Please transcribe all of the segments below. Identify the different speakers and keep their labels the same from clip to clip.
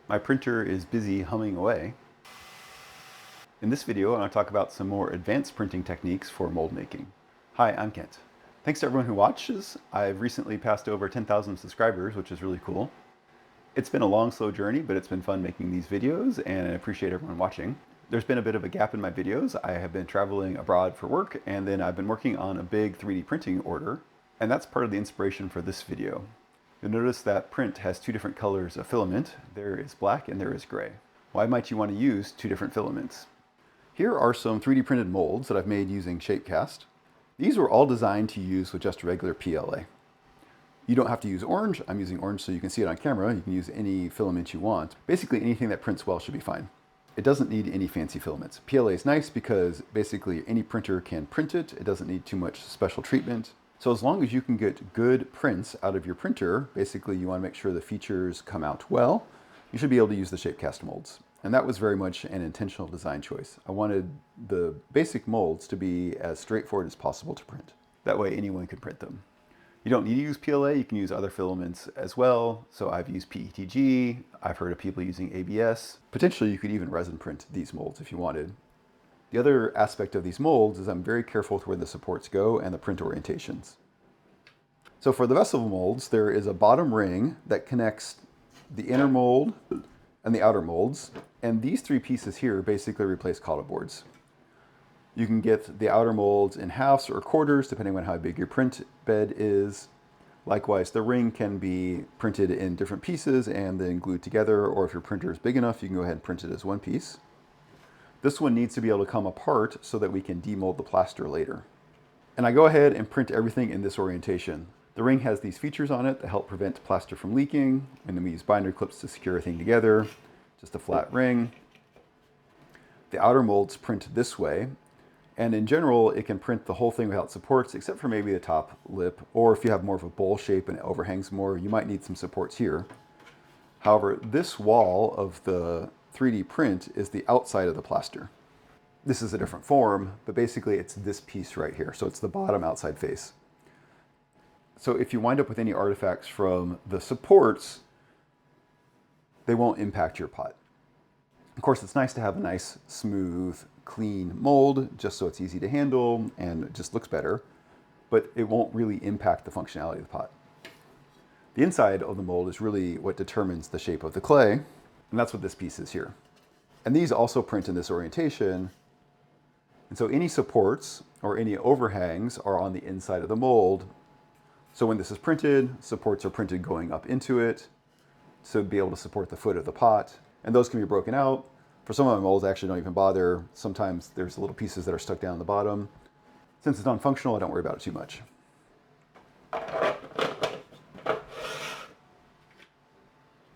Speaker 1: My printer is busy humming away. In this video, I want to talk about some more advanced printing techniques for mold making. Hi, I'm Kent. Thanks to everyone who watches. I've recently passed over 10,000 subscribers, which is really cool. It's been a long, slow journey, but it's been fun making these videos, and I appreciate everyone watching. There's been a bit of a gap in my videos. I have been traveling abroad for work, and then I've been working on a big 3D printing order, and that's part of the inspiration for this video. You'll notice that print has two different colors of filament. There is black and there is gray. Why might you want to use two different filaments? Here are some 3D printed molds that I've made using Shapecast. These were all designed to use with just regular PLA. You don't have to use orange. I'm using orange so you can see it on camera. You can use any filament you want. Basically anything that prints well should be fine. It doesn't need any fancy filaments. PLA is nice because basically any printer can print it. It doesn't need too much special treatment. So as long as you can get good prints out of your printer, basically you want to make sure the features come out well, you should be able to use the Shapecast molds. And that was very much an intentional design choice. I wanted the basic molds to be as straightforward as possible to print. That way anyone can print them. You don't need to use PLA, you can use other filaments as well. So I've used PETG, I've heard of people using ABS. Potentially you could even resin print these molds if you wanted. The other aspect of these molds is I'm very careful with where the supports go and the print orientations. So for the vessel molds, there is a bottom ring that connects the inner mold and the outer molds. And these three pieces here basically replace collar boards. You can get the outer molds in halves or quarters, depending on how big your print bed is. Likewise, the ring can be printed in different pieces and then glued together, or if your printer is big enough, you can go ahead and print it as one piece. This one needs to be able to come apart so that we can demold the plaster later. And I go ahead and print everything in this orientation. The ring has these features on it that help prevent plaster from leaking, and then we use binder clips to secure everything together. Just a flat ring. The outer molds print this way, and in general, it can print the whole thing without supports, except for maybe the top lip, or if you have more of a bowl shape and it overhangs more, you might need some supports here. However, this wall of the 3D print is the outside of the plaster. This is a different form, but basically it's this piece right here. So it's the bottom outside face. So if you wind up with any artifacts from the supports, they won't impact your pot. Of course, it's nice to have a nice, smooth, clean mold, just so it's easy to handle and it just looks better, but it won't really impact the functionality of the pot. The inside of the mold is really what determines the shape of the clay, and that's what this piece is here. And these also print in this orientation. And so any supports or any overhangs are on the inside of the mold. So when this is printed, supports are printed going up into it to be able to support the foot of the pot. And those can be broken out. For some of my molds, I actually don't even bother. Sometimes there's little pieces that are stuck down the bottom. Since it's non-functional, I don't worry about it too much.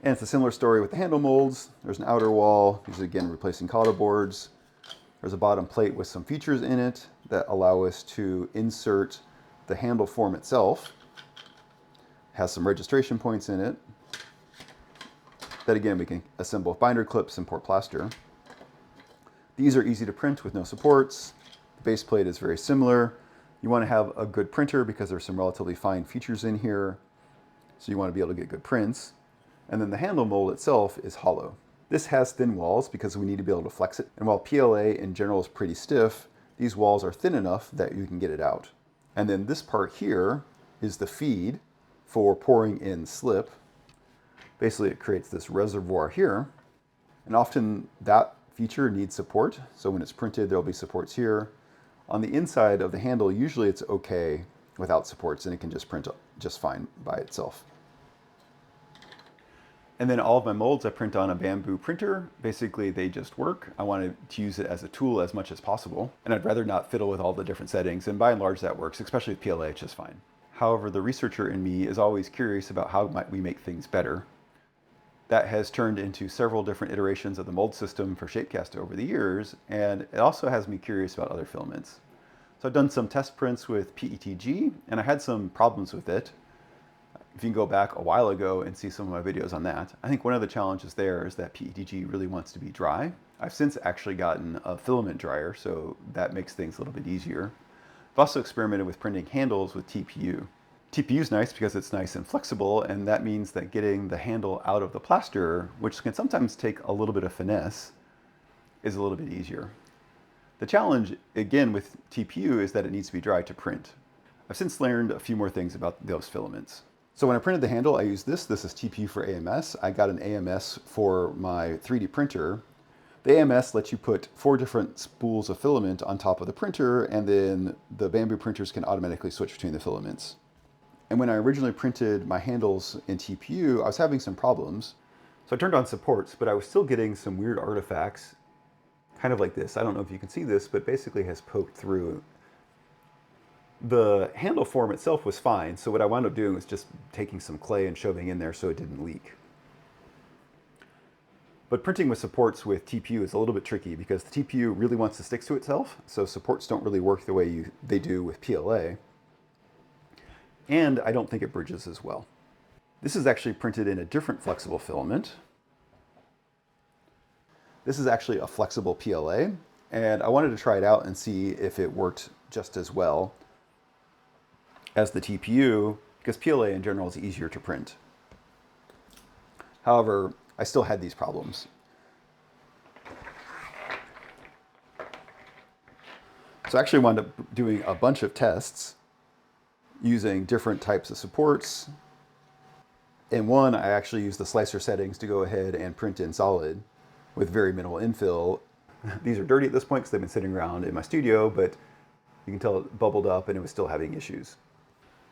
Speaker 1: And it's a similar story with the handle molds. There's an outer wall, these are again replacing collar boards. There's a bottom plate with some features in it that allow us to insert the handle form itself. It has some registration points in it. That again, we can assemble with binder clips and pour plaster. These are easy to print with no supports. The base plate is very similar. You want to have a good printer because there's some relatively fine features in here. So you want to be able to get good prints. And then the handle mold itself is hollow. This has thin walls because we need to be able to flex it. And while PLA in general is pretty stiff, these walls are thin enough that you can get it out. And then this part here is the feed for pouring in slip. Basically, it creates this reservoir here. And often that feature needs support. So when it's printed, there'll be supports here. On the inside of the handle, usually it's okay without supports and it can just print just fine by itself. And then all of my molds I print on a Bambu printer. Basically, they just work. I wanted to use it as a tool as much as possible. And I'd rather not fiddle with all the different settings. And by and large, that works, especially with PLA, it's just fine. However, the researcher in me is always curious about how might we make things better. That has turned into several different iterations of the mold system for Shapecast over the years. And it also has me curious about other filaments. So I've done some test prints with PETG, and I had some problems with it. If you can go back a while ago and see some of my videos on that, I think one of the challenges there is that PETG really wants to be dry. I've since actually gotten a filament dryer, so that makes things a little bit easier. I've also experimented with printing handles with TPU. TPU is nice because it's nice and flexible, and that means that getting the handle out of the plaster, which can sometimes take a little bit of finesse, is a little bit easier. The challenge, again, with TPU is that it needs to be dry to print. I've since learned a few more things about those filaments. So when I printed the handle, I used this. This is TPU for AMS. I got an AMS for my 3D printer. The AMS lets you put 4 different spools of filament on top of the printer, and then the Bambu printers can automatically switch between the filaments. And when I originally printed my handles in TPU, I was having some problems. So I turned on supports, but I was still getting some weird artifacts, kind of like this. I don't know if you can see this, but basically has poked through. The handle form itself was fine, so what I wound up doing was just taking some clay and shoving in there so it didn't leak. But printing with supports with TPU is a little bit tricky because the TPU really wants to stick to itself, so supports don't really work the way they do with PLA. And I don't think it bridges as well. This is actually printed in a different flexible filament. This is actually a flexible PLA, and I wanted to try it out and see if it worked just as well as the TPU, because PLA in general is easier to print. However, I still had these problems. So I actually wound up doing a bunch of tests using different types of supports. In one, I actually used the slicer settings to go ahead and print in solid with very minimal infill. These are dirty at this point because they've been sitting around in my studio, but you can tell it bubbled up and it was still having issues.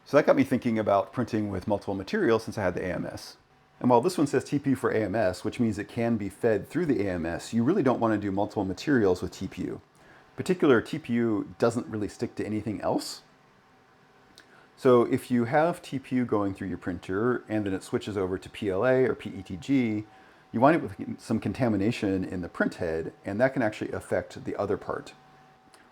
Speaker 1: So that got me thinking about printing with multiple materials since I had the AMS. And while this one says TPU for AMS, which means it can be fed through the AMS, you really don't want to do multiple materials with TPU. Particular TPU doesn't really stick to anything else. So if you have TPU going through your printer and then it switches over to PLA or PETG, you wind up with some contamination in the print head, and that can actually affect the other part.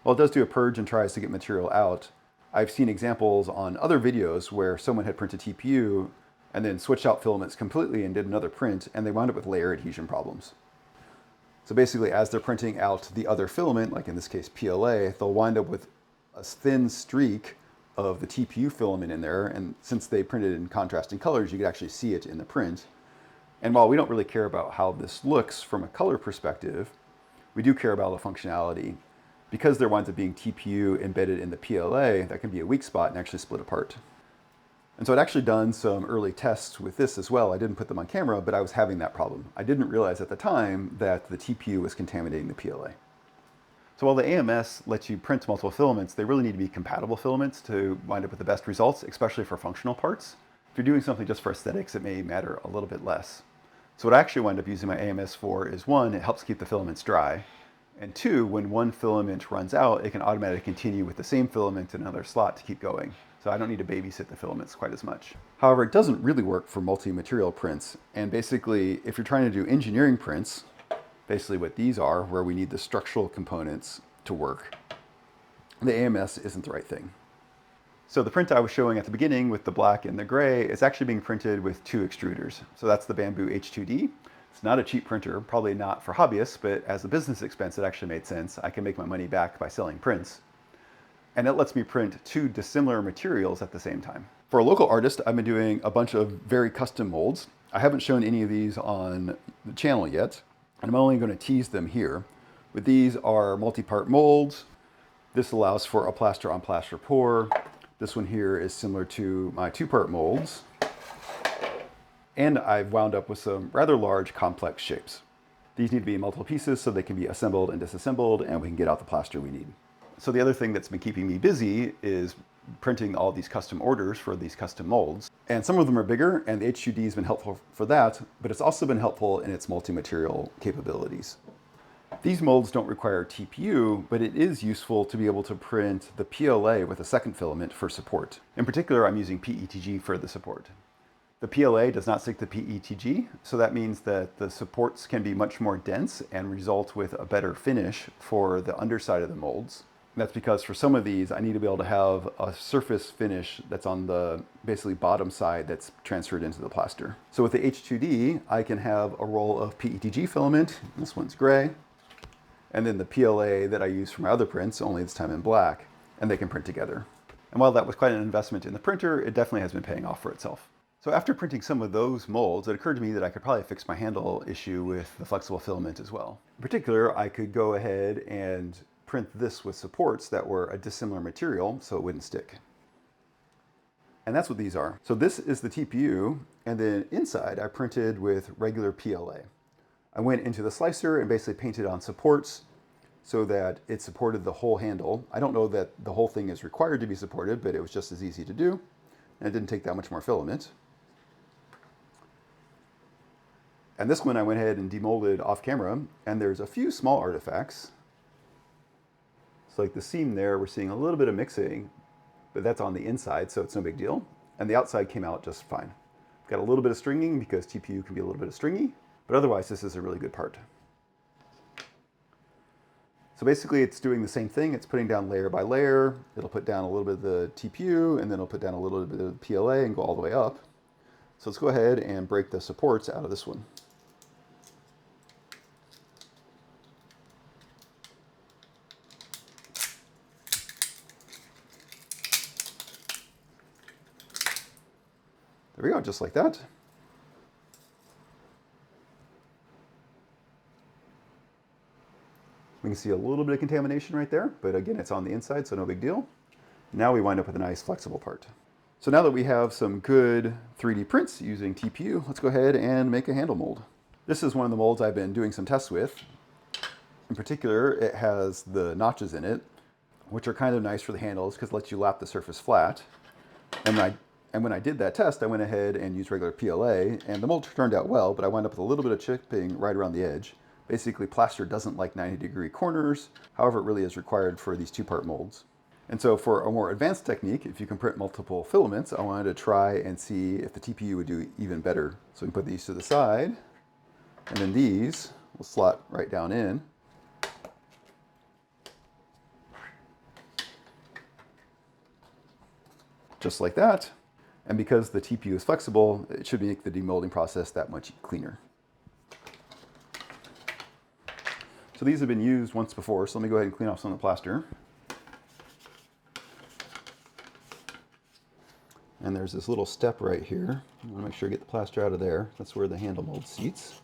Speaker 1: While it does do a purge and tries to get material out, I've seen examples on other videos where someone had printed TPU and then switched out filaments completely and did another print, and they wound up with layer adhesion problems. So basically, as they're printing out the other filament, like in this case PLA, they'll wind up with a thin streak of the TPU filament in there, and since they printed in contrasting colors, you could actually see it in the print. And while we don't really care about how this looks from a color perspective, we do care about the functionality. Because there winds up being TPU embedded in the PLA, that can be a weak spot and actually split apart. And so I'd actually done some early tests with this as well. I didn't put them on camera, but I was having that problem. I didn't realize at the time that the TPU was contaminating the PLA. So while the AMS lets you print multiple filaments, they really need to be compatible filaments to wind up with the best results, especially for functional parts. If you're doing something just for aesthetics, it may matter a little bit less. So what I actually wind up using my AMS for is, one, it helps keep the filaments dry. And two, when one filament runs out, it can automatically continue with the same filament in another slot to keep going. So I don't need to babysit the filaments quite as much. However, it doesn't really work for multi-material prints. And basically, if you're trying to do engineering prints, basically what these are, where we need the structural components to work, the AMS isn't the right thing. So the print I was showing at the beginning with the black and the gray is actually being printed with 2 extruders. So that's the Bambu H2D. It's not a cheap printer, probably not for hobbyists, but as a business expense, it actually made sense. I can make my money back by selling prints. And it lets me print 2 dissimilar materials at the same time. For a local artist, I've been doing a bunch of very custom molds. I haven't shown any of these on the channel yet, and I'm only going to tease them here. But these are multi-part molds. This allows for a plaster on plaster pour. This one here is similar to my 2-part molds. And I've wound up with some rather large, complex shapes. These need to be in multiple pieces so they can be assembled and disassembled, and we can get out the plaster we need. So the other thing that's been keeping me busy is printing all these custom orders for these custom molds. And some of them are bigger, and the H2D has been helpful for that, but it's also been helpful in its multi-material capabilities. These molds don't require TPU, but it is useful to be able to print the PLA with a second filament for support. In particular, I'm using PETG for the support. The PLA does not stick to PETG, so that means that the supports can be much more dense and result with a better finish for the underside of the molds. And that's because for some of these, I need to be able to have a surface finish that's on the basically bottom side that's transferred into the plaster. So with the H2D, I can have a roll of PETG filament. This one's gray. And then the PLA that I use for my other prints, only this time in black, and they can print together. And while that was quite an investment in the printer, it definitely has been paying off for itself. So after printing some of those molds, it occurred to me that I could probably fix my handle issue with the flexible filament as well. In particular, I could go ahead and print this with supports that were a dissimilar material so it wouldn't stick. And that's what these are. So this is the TPU, and then inside I printed with regular PLA. I went into the slicer and basically painted on supports so that it supported the whole handle. I don't know that the whole thing is required to be supported, but it was just as easy to do. And it didn't take that much more filament. And this one I went ahead and demolded off camera, and there's a few small artifacts. So like the seam there, we're seeing a little bit of mixing, but that's on the inside, so it's no big deal. And the outside came out just fine. Got a little bit of stringing because TPU can be a little bit of stringy, but otherwise this is a really good part. So basically it's doing the same thing. It's putting down layer by layer. It'll put down a little bit of the TPU, and then it'll put down a little bit of PLA and go all the way up. So let's go ahead and break the supports out of this one. There we go, just like that. We can see a little bit of contamination right there, but again, it's on the inside, so no big deal. Now we wind up with a nice flexible part. So now that we have some good 3D prints using TPU, let's go ahead and make a handle mold. This is one of the molds I've been doing some tests with. In particular, it has the notches in it, which are kind of nice for the handles because it lets you lap the surface flat. And when I did that test, I went ahead and used regular PLA, and the mold turned out well, but I wound up with a little bit of chipping right around the edge. Basically, plaster doesn't like 90-degree corners. However, it really is required for these two-part molds. And so for a more advanced technique, if you can print multiple filaments, I wanted to try and see if the TPU would do even better. So we can put these to the side, and then these will slot right down in. Just like that. And because the TPU is flexible, it should make the demolding process that much cleaner. So these have been used once before, so let me go ahead and clean off some of the plaster. And there's this little step right here. I want to make sure I get the plaster out of there. That's where the handle mold seats.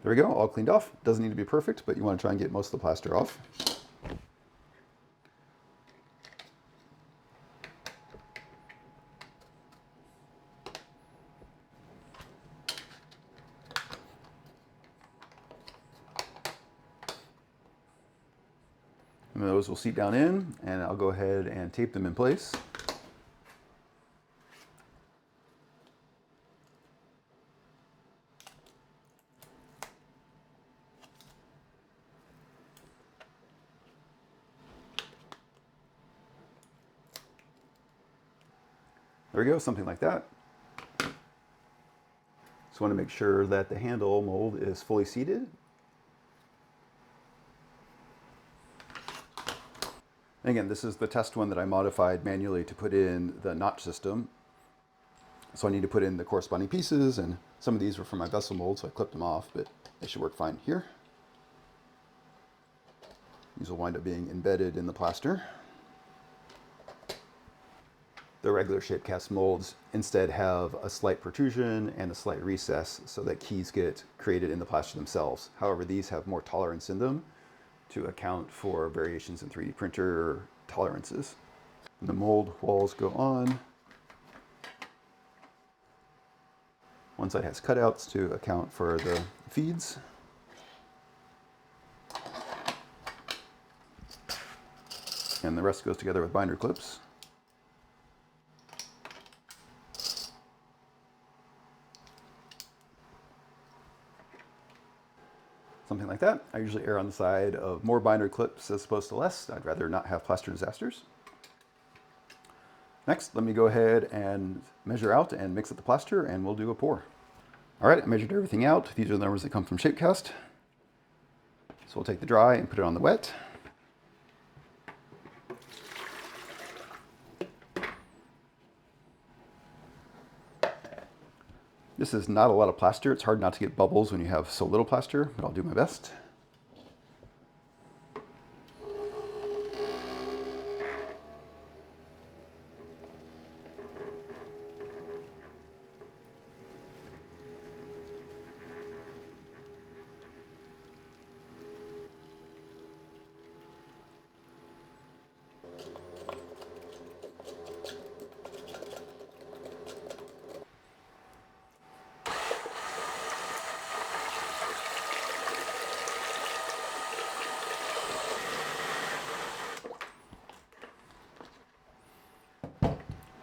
Speaker 1: There we go, all cleaned off. Doesn't need to be perfect, but you want to try and get most of the plaster off. And those will seat down in, and I'll go ahead and tape them in place. There we go, something like that. Just want to make sure that the handle mold is fully seated. And again, this is the test one that I modified manually to put in the notch system. So I need to put in the corresponding pieces, and some of these were from my vessel mold, so I clipped them off, but they should work fine here. These will wind up being embedded in the plaster. The regular shape cast molds instead have a slight protrusion and a slight recess so that keys get created in the plaster themselves. However, these have more tolerance in them to account for variations in 3D printer tolerances. And the mold walls go on. One side has cutouts to account for the feeds. And the rest goes together with binder clips. Something like that. I usually err on the side of more binder clips as opposed to less. I'd rather not have plaster disasters. Next, let me go ahead and measure out and mix up the plaster, and we'll do a pour. All right, I measured everything out. These are the numbers that come from Shapecast. So we'll take the dry and put it on the wet. This is not a lot of plaster. It's hard not to get bubbles when you have so little plaster, but I'll do my best.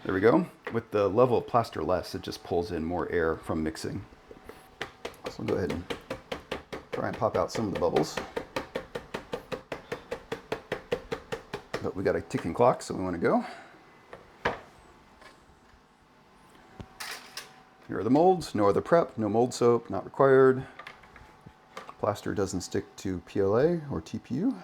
Speaker 1: There we go. With the level of plaster less, it just pulls in more air from mixing. So I'll go ahead and try and pop out some of the bubbles. But we got a ticking clock, so we want to go. Here are the molds. No other prep, no mold soap, not required. Plaster doesn't stick to PLA or TPU.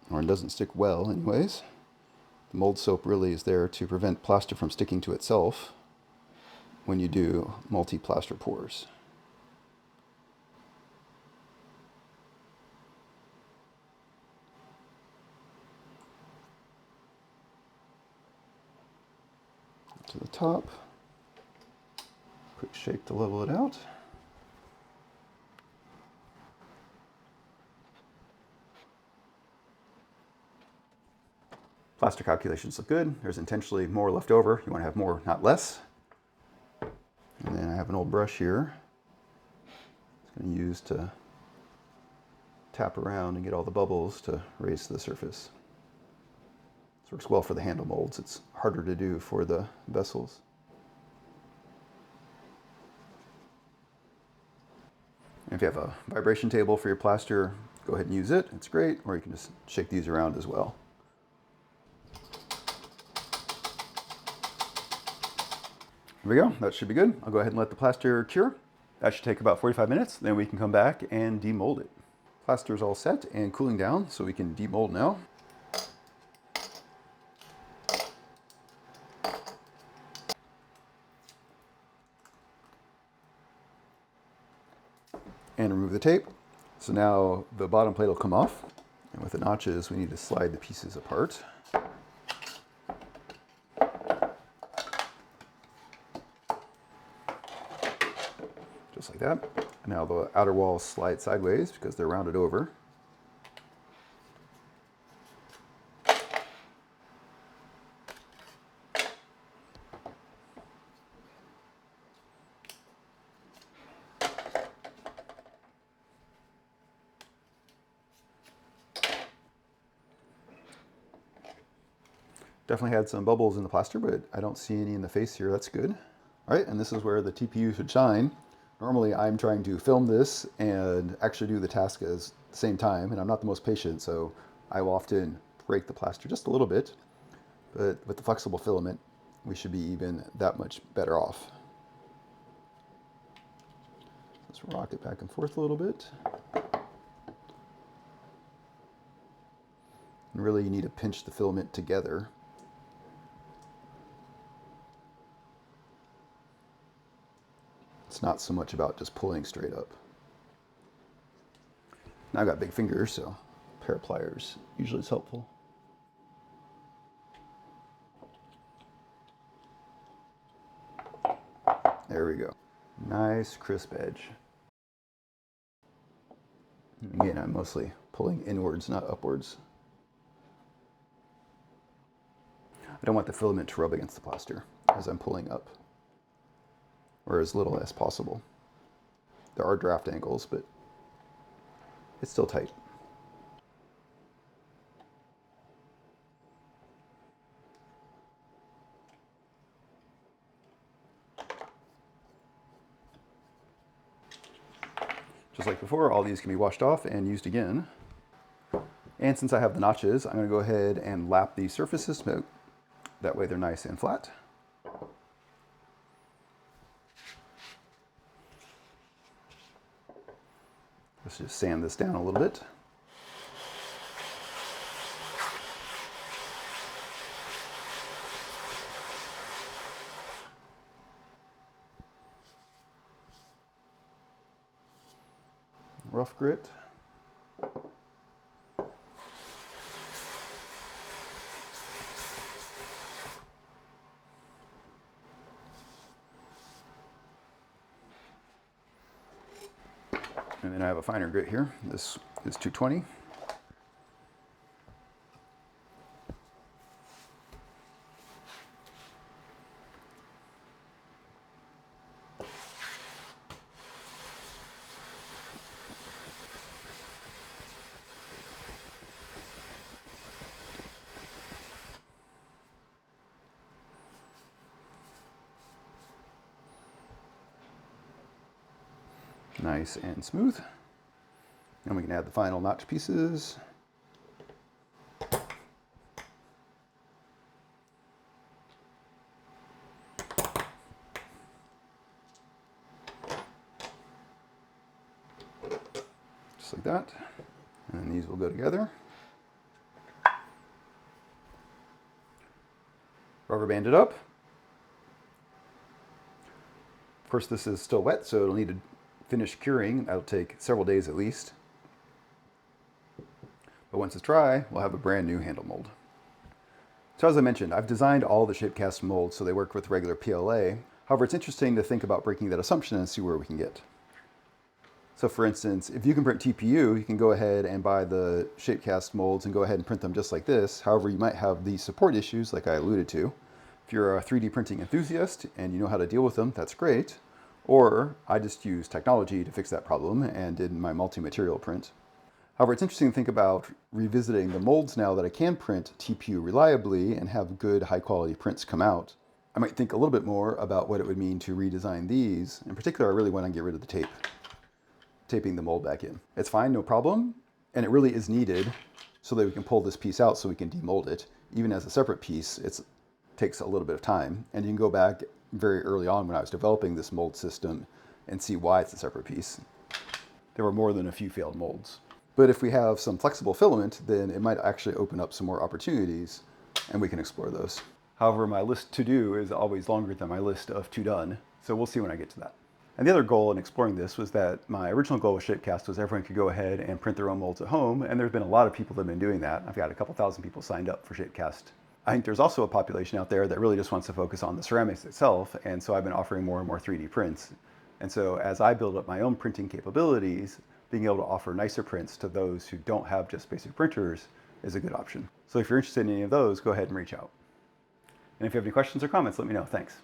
Speaker 1: Or it doesn't stick well anyways. The mold soap really is there to prevent plaster from sticking to itself when you do multi-plaster pours. To the top. Quick shake to level it out. Plaster calculations look good. There's intentionally more left over. You want to have more, not less. And then I have an old brush here. It's going to use to tap around and get all the bubbles to raise to the surface. This works well for the handle molds. It's harder to do for the vessels. And if you have a vibration table for your plaster, go ahead and use it. It's great. Or you can just shake these around as well. There we go. That should be good. I'll go ahead and let the plaster cure. That should take about 45 minutes. Then we can come back and demold it. Plaster is all set and cooling down, so we can demold now. And remove the tape. So now the bottom plate will come off. And with the notches, we need to slide the pieces apart. Just like that. Now the outer walls slide sideways because they're rounded over. Definitely had some bubbles in the plaster, but I don't see any in the face here. That's good. All right, and this is where the TPU should shine. Normally I'm trying to film this and actually do the task at the same time, and I'm not the most patient, so I will often break the plaster just a little bit. But with the flexible filament, we should be even that much better off. Let's rock it back and forth a little bit. And really you need to pinch the filament together. It's not so much about just pulling straight up. Now I've got big fingers, so a pair of pliers usually is helpful. There we go. Nice crisp edge. Again, I'm mostly pulling inwards, not upwards. I don't want the filament to rub against the plaster as I'm pulling up, or as little as possible. There are draft angles, but it's still tight. Just like before, all these can be washed off and used again. And since I have the notches, I'm going to go ahead and lap these surfaces. That way they're nice and flat. Let's just sand this down a little bit. rough grit. And then I have a finer grit here. This is 220. Nice and smooth. And we can add the final notch pieces. Just like that. And these will go together. Rubber band it up. Of course, this is still wet, so it'll need to finish curing. That'll take several days at least. But once it's dry, we'll have a brand new handle mold. So as I mentioned, I've designed all the shape cast molds so they work with regular PLA. However, it's interesting to think about breaking that assumption and see where we can get. So for instance, if you can print TPU, you can go ahead and buy the shape cast molds and go ahead and print them just like this. However, you might have these support issues like I alluded to. If you're a 3D printing enthusiast and you know how to deal with them, that's great. Or I just used technology to fix that problem and did my multi-material print. However, it's interesting to think about revisiting the molds now that I can print TPU reliably and have good high quality prints come out. I might think a little bit more about what it would mean to redesign these. In particular, I really want to get rid of the tape, taping the mold back in. It's fine, no problem, and it really is needed so that we can pull this piece out so we can demold it. Even as a separate piece, it takes a little bit of time, and you can go back very early on when I was developing this mold system and see why it's a separate piece. There were more than a few failed molds. But if we have some flexible filament, then it might actually open up some more opportunities and we can explore those. However, my list to do is always longer than my list of to done, so we'll see when I get to that. And the other goal in exploring this was that my original goal with Shapecast was everyone could go ahead and print their own molds at home, and there's been a lot of people that have been doing that. I've got a couple thousand people signed up for Shapecast. I think there's also a population out there that really just wants to focus on the ceramics itself, and so I've been offering more and more 3D prints. And so as I build up my own printing capabilities, being able to offer nicer prints to those who don't have just basic printers is a good option. So if you're interested in any of those, go ahead and reach out. And if you have any questions or comments, let me know. Thanks.